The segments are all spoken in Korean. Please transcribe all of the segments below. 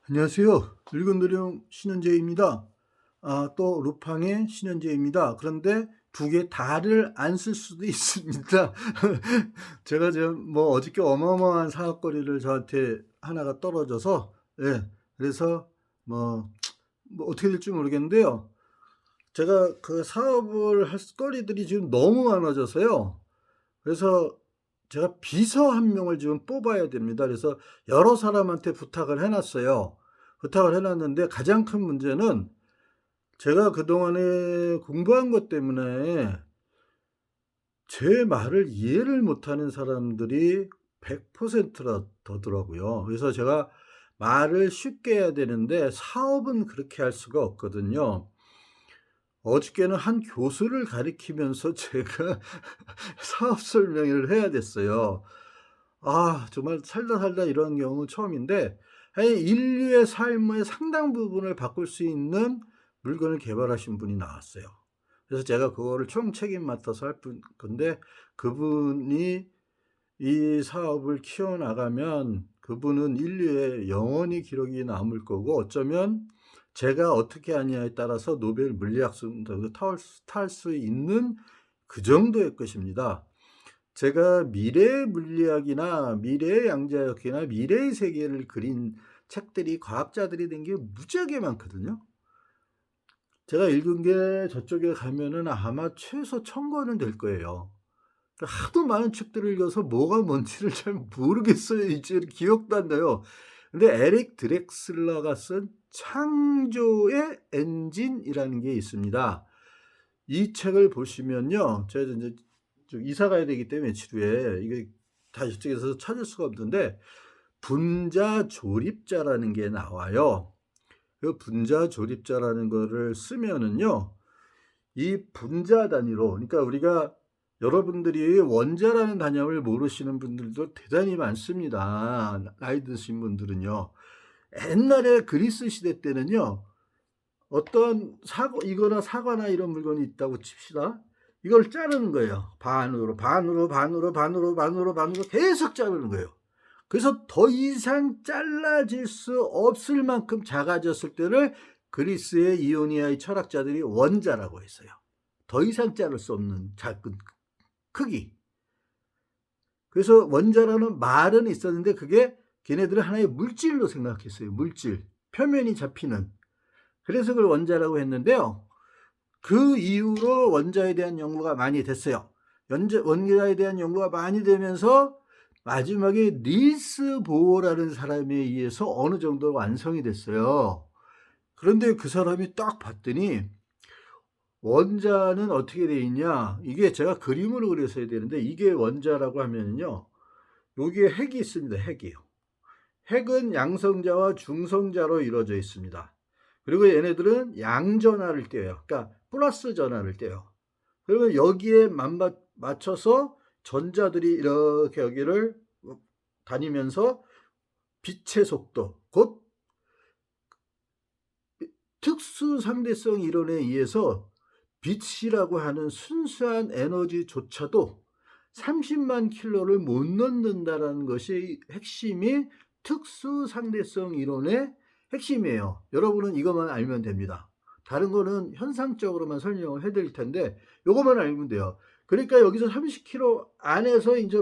안녕하세요. 늙은 도령 신현재입니다. 또 루팡의 신현재입니다. 그런데 두 개 다를 안 쓸 수도 있습니다. 제가 지금 뭐 어저께 어마어마한 사업거리를 저한테 하나가 떨어져서, 예, 그래서 뭐, 뭐 어떻게 될지 모르겠는데요. 제가 그 사업을 할 거리들이 지금 너무 많아져서요. 그래서 제가 비서 한 명을 지금 뽑아야 됩니다. 그래서 여러 사람한테 부탁을 해놨어요. 부탁을 해놨는데 가장 큰 문제는 제가 그동안에 공부한 것 때문에 제 말을 이해를 못하는 사람들이 100%라 더더라고요. 그래서 제가 말을 쉽게 해야 되는데 사업은 그렇게 할 수가 없거든요. 어저께는 한 교수를 가리키면서 제가 사업 설명을 해야 됐어요. 정말 살다 살다 이런 경우는 처음인데, 아니, 인류의 삶의 상당 부분을 바꿀 수 있는 물건을 개발하신 분이 나왔어요. 그래서 제가 그거를 총책임 맡아서 할 건데, 그분이 이 사업을 키워나가면 그분은 인류의 영원히 기록이 남을 거고, 어쩌면 제가 어떻게 하냐에 따라서 노벨 물리학상도 탈 수 있는 그 정도의 것입니다. 제가 미래의 물리학이나 미래의 양자역학이나 미래의 세계를 그린 책들이 과학자들이 된 게 무지하게 많거든요. 제가 읽은 게 저쪽에 가면은 아마 최소 1000권은 될 거예요. 그러니까 하도 많은 책들을 읽어서 뭐가 뭔지를 잘 모르겠어요. 이제 기억도 안 나요. 근데 에릭 드렉슬러가 쓴 창조의 엔진이라는 게 있습니다. 이 책을 보시면요. 제가 이제 이사 가야 되기 때문에 며칠 후에 이게 다 이쪽에서 찾을 수가 없는데 분자 조립자라는 게 나와요. 그 분자 조립자라는 거를 쓰면은요. 이 분자 단위로, 그러니까 우리가 여러분들이 원자라는 단위를 모르시는 분들도 대단히 많습니다. 나이 드신 분들은요. 옛날에 그리스 시대 때는요. 어떤 이거나 사과나 이런 물건이 있다고 칩시다. 이걸 자르는 거예요. 반으로, 반으로, 반으로, 반으로, 반으로, 반으로 계속 자르는 거예요. 그래서 더 이상 잘라질 수 없을 만큼 작아졌을 때를 그리스의 이오니아의 철학자들이 원자라고 했어요. 더 이상 자를 수 없는 작은 크기. 그래서 원자라는 말은 있었는데 그게 걔네들은 하나의 물질로 생각했어요. 물질. 표면이 잡히는. 그래서 그걸 원자라고 했는데요. 그 이후로 원자에 대한 연구가 많이 됐어요. 원자에 대한 연구가 많이 되면서 마지막에 닐스 보어라는 사람에 의해서 어느 정도 완성이 됐어요. 그런데 그 사람이 딱 봤더니 원자는 어떻게 돼 있냐? 이게 제가 그림으로 그려서 해야 되는데 이게 원자라고 하면요. 여기에 핵이 있습니다. 핵이요. 핵은 양성자와 중성자로 이루어져 있습니다. 그리고 얘네들은 양전하를 떼요. 그러니까 플러스 전하를 떼요. 그러면 여기에 맞춰서 전자들이 이렇게 여기를 다니면서 빛의 속도, 곧 특수 상대성 이론에 의해서 빛이라고 하는 순수한 에너지조차도 30만 킬로를 못 넣는다라는 것이 핵심이 특수 상대성 이론의 핵심이에요. 여러분은 이것만 알면 됩니다. 다른 거는 현상적으로만 설명을 해드릴 텐데 이것만 알면 돼요. 그러니까 여기서 30km 안에서 이제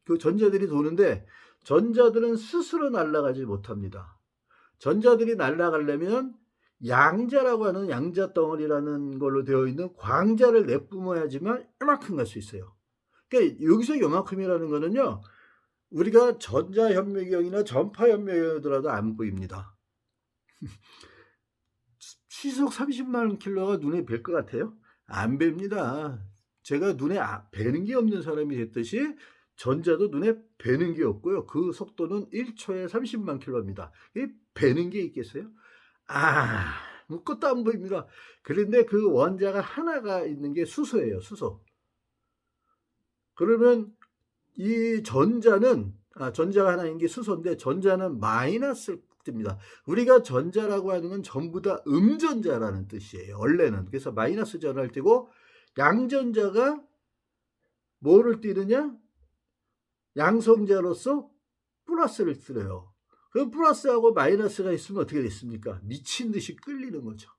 그 전자들이 도는데 전자들은 스스로 날아가지 못합니다. 전자들이 날아가려면 양자라고 하는 양자 덩어리라는 걸로 되어 있는 광자를 내뿜어야지만 이만큼 갈 수 있어요. 그러니까 여기서 요만큼이라는 거는요. 우리가 전자현미경이나 전파현미경이라도 안 보입니다. 시속 30만 킬로가 눈에 뵐 것 같아요? 안 뵙니다. 제가 눈에 뵈는 게 없는 사람이 됐듯이 전자도 눈에 뵈는 게 없고요. 그 속도는 1초에 30만 킬로입니다. 이 뵈는 게 있겠어요? 아무것도 안 보입니다. 그런데 그 원자가 하나가 있는 게 수소예요. 수소. 그러면 이 전자가 하나인 게 수소인데 전자는 마이너스를 띱니다. 우리가 전자라고 하는 건 전부 다 음전자라는 뜻이에요. 원래는. 그래서 마이너스 전하를 띄고 양전자가 뭐를 띄느냐? 양성자로서 플러스를 띄어요. 그럼 플러스하고 마이너스가 있으면 어떻게 됐습니까? 미친 듯이 끌리는 거죠.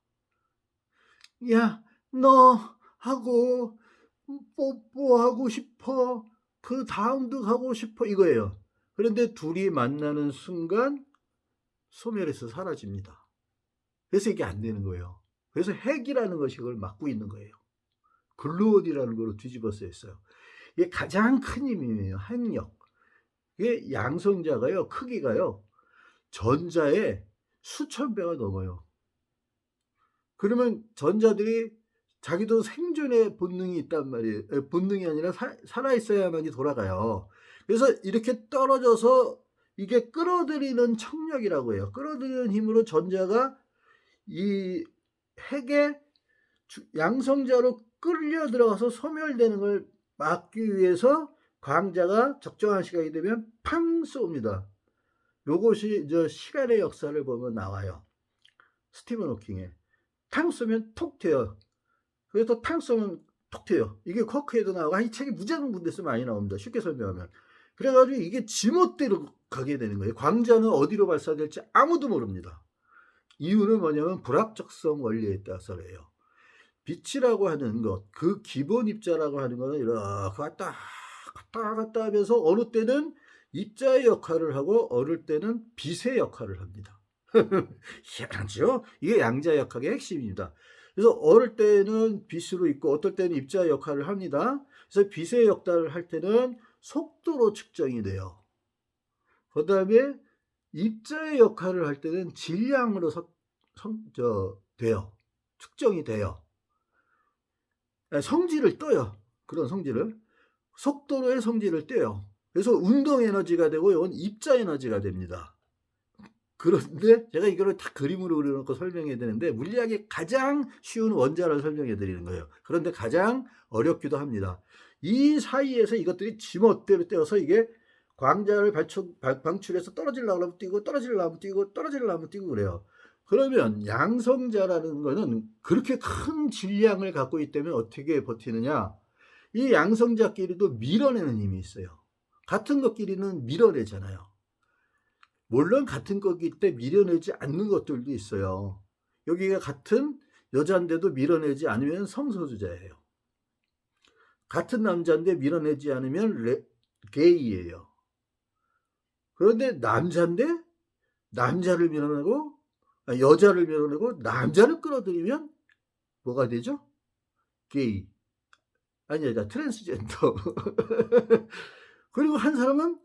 야, 너하고 뽀뽀하고 싶어. 그 다음도 가고 싶어. 이거예요. 그런데 둘이 만나는 순간 소멸해서 사라집니다. 그래서 이게 안 되는 거예요. 그래서 핵이라는 것이 그걸 막고 있는 거예요. 글루온이라는 걸로 뒤집어 쓰였어요. 이게 가장 큰 힘이에요. 핵력. 이게 양성자가요, 크기가요, 전자의 수천 배가 넘어요. 그러면 전자들이 자기도 생존의 본능이 있단 말이에요. 본능이 아니라 살아있어야만이 돌아가요. 그래서 이렇게 떨어져서 이게 끌어들이는 청력이라고 해요. 끌어들이는 힘으로 전자가 이 핵의 양성자로 끌려 들어가서 소멸되는 걸 막기 위해서 광자가 적정한 시간이 되면 팡 쏩니다. 요것이 저 시간의 역사를 보면 나와요. 스티븐 호킹에. 탕 쏘면 톡 튀어요. 그래서 탕 쏘면 톡 튀어요. 이게 쿼크에도 나오고, 이 책이 무지한 군데서 많이 나옵니다. 쉽게 설명하면. 그래가지고 이게 지멋대로 가게 되는 거예요. 광자는 어디로 발사될지 아무도 모릅니다. 이유는 뭐냐면 불합적성 원리에 따라서래요. 빛이라고 하는 것, 그 기본 입자라고 하는 거는 이렇게 왔다 갔다 하면서 어느 때는 입자의 역할을 하고 어느 때는 빛의 역할을 합니다. 희한하죠? 이게 양자역학의 핵심입니다. 그래서 어릴 때는 빛으로 있고 어떨 때는 입자의 역할을 합니다. 그래서 빛의 역할을 할 때는 속도로 측정이 돼요. 그 다음에 입자의 역할을 할 때는 질량으로 돼요. 측정이 돼요. 성질을 떠요. 그런 성질을. 속도로의 성질을 떼요. 그래서 운동 에너지가 되고 이건 입자 에너지가 됩니다. 그런데 제가 이거를 다 그림으로 그려놓고 설명해야 되는데 물리학의 가장 쉬운 원자를 설명해 드리는 거예요. 그런데 가장 어렵기도 합니다. 이 사이에서 이것들이 지멋대로 떼어서 이게 광자를 방출해서 떨어지려고 하면 뛰고 떨어지려고 하면 뛰고 떨어지려고 하면 뛰고 그래요. 그러면 양성자라는 거는 그렇게 큰 질량을 갖고 있기 때문에 어떻게 버티느냐. 이 양성자끼리도 밀어내는 힘이 있어요. 같은 것끼리는 밀어내잖아요. 물론 같은 거기 때 밀어내지 않는 것들도 있어요. 여기가 같은 여자인데도 밀어내지 않으면 성소수자예요. 같은 남자인데 밀어내지 않으면 게이예요. 그런데 남자인데 남자를 밀어내고 여자를 밀어내고 남자를 끌어들이면 뭐가 되죠? 게이. 아니다, 트랜스젠더. 그리고 한 사람은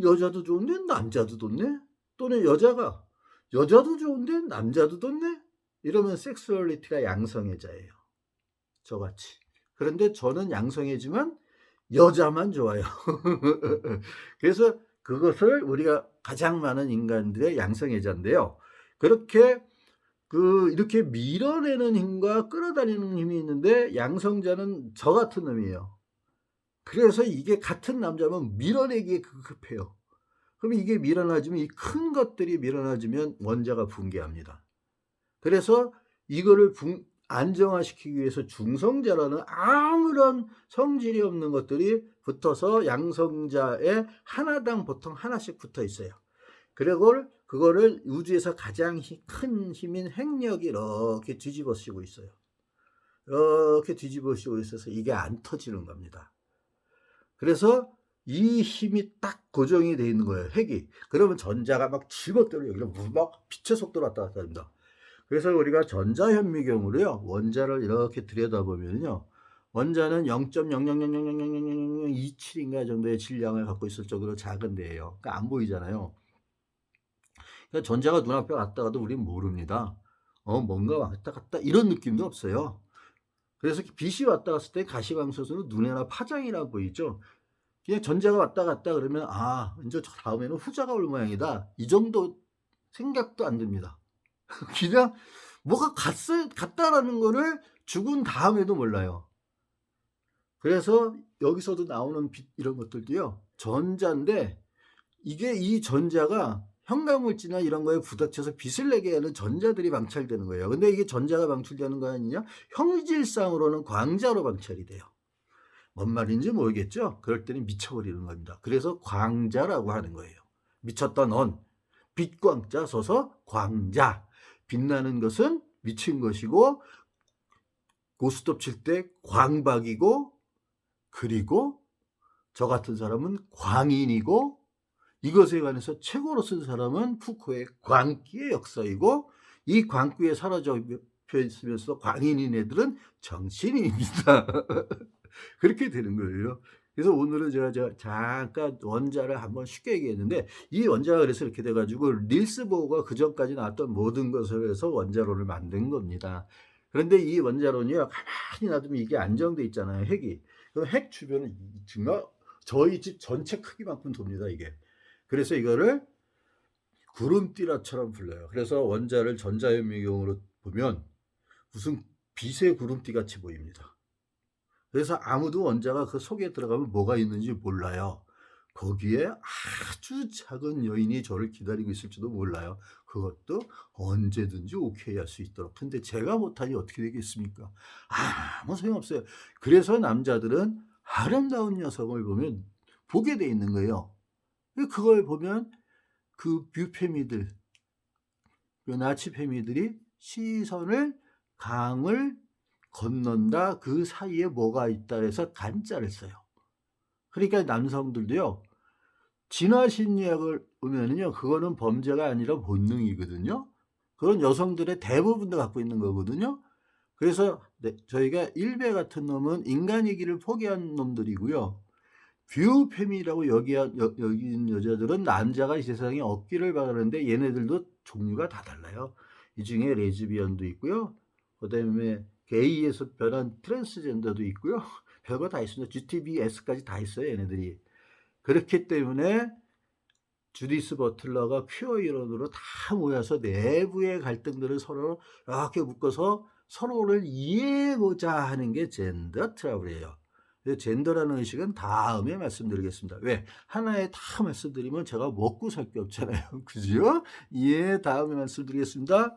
여자도 좋은데 남자도 좋네? 또는 여자도 좋은데 남자도 좋네? 이러면 섹슈얼리티가 양성애자예요. 저같이. 그런데 저는 양성애지만 여자만 좋아요. 그래서 그것을 우리가 가장 많은 인간들의 양성애자인데요. 그렇게 이렇게 밀어내는 힘과 끌어다니는 힘이 있는데 양성자는 저 같은 놈이에요. 그래서 이게 같은 남자면 밀어내기에 급해요. 그럼 이게 밀어나지면 이 큰 것들이 밀어나지면 원자가 붕괴합니다. 그래서 이거를 안정화시키기 위해서 중성자라는 아무런 성질이 없는 것들이 붙어서 양성자에 하나당 보통 하나씩 붙어 있어요. 그리고 그거를 우주에서 가장 큰 힘인 핵력이 이렇게 뒤집어 쓰고 있어요. 이렇게 뒤집어 쓰고 있어서 이게 안 터지는 겁니다. 그래서 이 힘이 딱 고정이 되어 있는 거예요. 핵이. 그러면 전자가 막 집어들어요. 여기로 막 빛의 속도로 왔다 갔다 합니다. 그래서 우리가 전자현미경으로요, 원자를 이렇게 들여다보면요, 원자는 0.000000027인가 정도의 질량을 갖고 있을 정도로 작은 데예요. 그러니까 안 보이잖아요. 그러니까 전자가 눈앞에 왔다 가도 우리는 모릅니다. 뭔가 왔다 갔다 이런 느낌도 없어요. 그래서 빛이 왔다 갔을 때 가시방석으로 눈에나 파장이라 보이죠. 그냥 전자가 왔다 갔다 그러면 이제 다음에는 후자가 올 모양이다. 이 정도 생각도 안 듭니다. 그냥 뭐가 갔다라는 거를 죽은 다음에도 몰라요. 그래서 여기서도 나오는 빛 이런 것들도요, 전자인데 이게 이 전자가 현가물질이나 이런 거에 부닥쳐서 빛을 내게 하는 전자들이 방출되는 거예요. 근데 이게 전자가 방출되는 거 아니냐? 형질상으로는 광자로 방출이 돼요. 뭔 말인지 모르겠죠? 그럴 때는 미쳐버리는 겁니다. 그래서 광자라고 하는 거예요. 미쳤던 언, 빛광자 써서 광자. 빛나는 것은 미친 것이고 고스톱 칠 때 광박이고, 그리고 저 같은 사람은 광인이고, 이것에 관해서 최고로 쓴 사람은 푸코의 광기의 역사이고, 이 광기에 사라져 있으면서 광인인 애들은 정신입니다. 그렇게 되는 거예요. 그래서 오늘은 제가 잠깐 원자를 한번 쉽게 얘기했는데, 이 원자가 그래서 이렇게 돼 가지고 닐스 보어가 그전까지 나왔던 모든 것을 해서 원자론을 만든 겁니다. 그런데 이 원자론이요, 가만히 놔두면 이게 안정돼 있잖아요, 핵이. 그럼 핵 주변은 정말 저희 집 전체 크기만큼 돕니다, 이게. 그래서 이거를 구름띠라처럼 불러요. 그래서 원자를 전자현미경으로 보면 무슨 빛의 구름띠 같이 보입니다. 그래서 아무도 원자가 그 속에 들어가면 뭐가 있는지 몰라요. 거기에 아주 작은 여인이 저를 기다리고 있을지도 몰라요. 그것도 언제든지 오케이 할 수 있도록. 근데 제가 못하니 어떻게 되겠습니까? 아무 소용없어요. 그래서 남자들은 아름다운 여성을 보면 보게 돼 있는 거예요. 그걸 보면 그 뷰페미들, 그 나치 페미들이 시선을, 강을 건넌다, 그 사이에 뭐가 있다 해서 간자를 써요. 그러니까 남성들도요, 진화 심리학을 보면은요, 그거는 범죄가 아니라 본능이거든요. 그건 여성들의 대부분도 갖고 있는 거거든요. 그래서 저희가 일베 같은 놈은 인간이기를 포기한 놈들이고요. 뷰페미라고 여긴 여자들은 남자가 이 세상에 없기를 바라는데, 얘네들도 종류가 다 달라요. 이 중에 레즈비언도 있고요. 그 다음에 게이에서 변한 트랜스젠더도 있고요. 별거 다 있습니다. GTBS까지 다 있어요, 얘네들이. 그렇기 때문에 주디스 버틀러가 퀴어 이론으로 다 모여서 내부의 갈등들을 서로 이렇게 묶어서 서로를 이해해보자 하는 게 젠더 트러블이에요. 젠더라는 의식은 다음에 말씀드리겠습니다. 왜? 하나에 다 말씀드리면 제가 먹고 살 게 없잖아요. 그죠? 예, 다음에 말씀드리겠습니다.